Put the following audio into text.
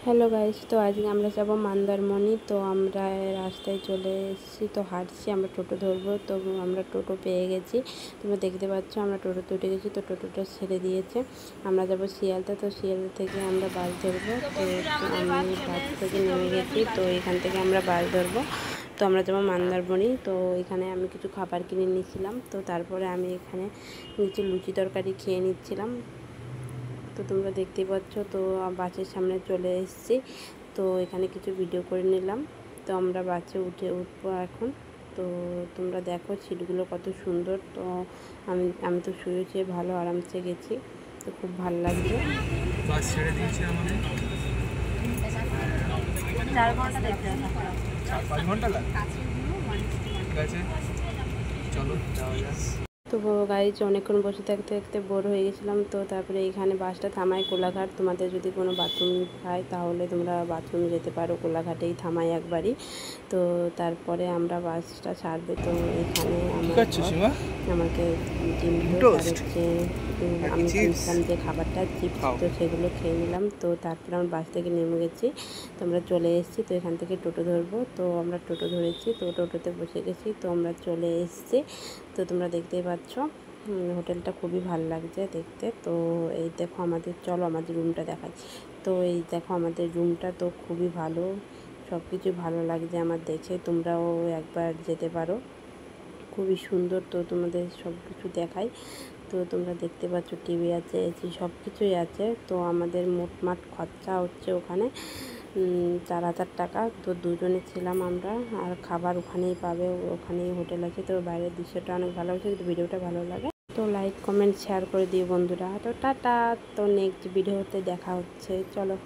Hello guys, তো আজকে আমরা যাব মন্দারমণি। তো আমরা রাস্তায় চলে এসেছি, তো হাঁটছি, আমরা টোটো ধরবো। তো আমরা টোটো পেয়ে গেছি, তোমরা দেখতে পাচ্ছ আমরা টোটোতে উঠে গেছি। তো টোটোটা ছেড়ে দিয়েছে, আমরা যাব শিয়ালদা। তো শিয়ালদা থেকে আমরা বাস ধরবো। তো আমি বাস থেকে নেমে গেছি, তো এখান থেকে আমরা বাস ধরবো। তো আমরা যাবো মন্দারমণি। তো এখানে আমি কিছু খাবার কিনে নিয়েছিলাম, তো তারপরে আমি এখানে কিছু লুচি তরকারি খেয়ে নিচ্ছিলাম। তো তোমরা দেখতেই পাচ্ছ, তো বাসের সামনে চলে এসেছি। তো এখানে কিছু ভিডিও করে নিলাম। তো আমরা বাসে উঠবো এখন। তো তোমরা দেখো সিটগুলো কত সুন্দর। তো আমি তো শুয়েছি, ভালো আরামসে গেছি, তো খুব ভালো লাগছে। বাস ছেড়ে দিয়েছে আমাদের 4 ঘন্টা দেখতে 4-5 ঘন্টা লাগে। ঠিক আছে, চলো যাওয়া যাক। তো গাড়িতে অনেকক্ষণ বসে থাকতে থাকতে বোর হয়ে গেছিলাম। তো তারপরে এখানে বাসটা থামায় কোলাঘাট। তোমাদের যদি কোনো বাথরুম হয় তাহলে তোমরা বাথরুমে যেতে পারো, কোলাঘাটেই থামায় একবারই। তো তারপরে আমরা বাসটা ছাড়বে। তো এখানে আমাকে ডিম টোস্ট হচ্ছে আমি কিনছিলাম যে খাবারটা চিপস, তো সেগুলো খেয়ে নিলাম। তো তারপরে আমরা বাস থেকে নেমে গেছি, তো আমরা চলে এসেছি। তো এখান থেকে টোটো ধরবো। তো আমরা টোটো ধরেছি, তো টোটোতে বসে গেছি। তো আমরা চলে এসেছি। তো তোমরা দেখতেই পাচ্ছ হোটেলটা খুবই ভালো লাগছে দেখতে। তো এই দেখো চলো আমাদের রুমটা দেখাচ্ছি। তো এই দেখো আমাদের রুমটা তো খুবই ভালো, সব কিছু ভালো লাগছে আমার দেখে। তোমরাও একবার যেতে পারো, খুবই সুন্দর। তো তোমাদের সব কিছু দেখাই। তো তোমরা দেখতে পাচ্ছ টিভি আছে, এসি, সব কিছুই আছে। তো আমাদের মোটমাট খরচা হচ্ছে ওখানে 4,000 টাকা। তো দুজনে ছিলাম আমরা, আর খাবার ওখানেই পাবে, ওখানেই হোটেল আছে। তো বাইরের দৃশ্যটা অনেক ভালো হচ্ছে। যদি ভিডিওটা ভালো লাগে তো লাইক কমেন্ট শেয়ার করে দিও বন্ধুরা। তো টাটা, তো নেক্সট ভিডিওতে দেখা হচ্ছে, চলো।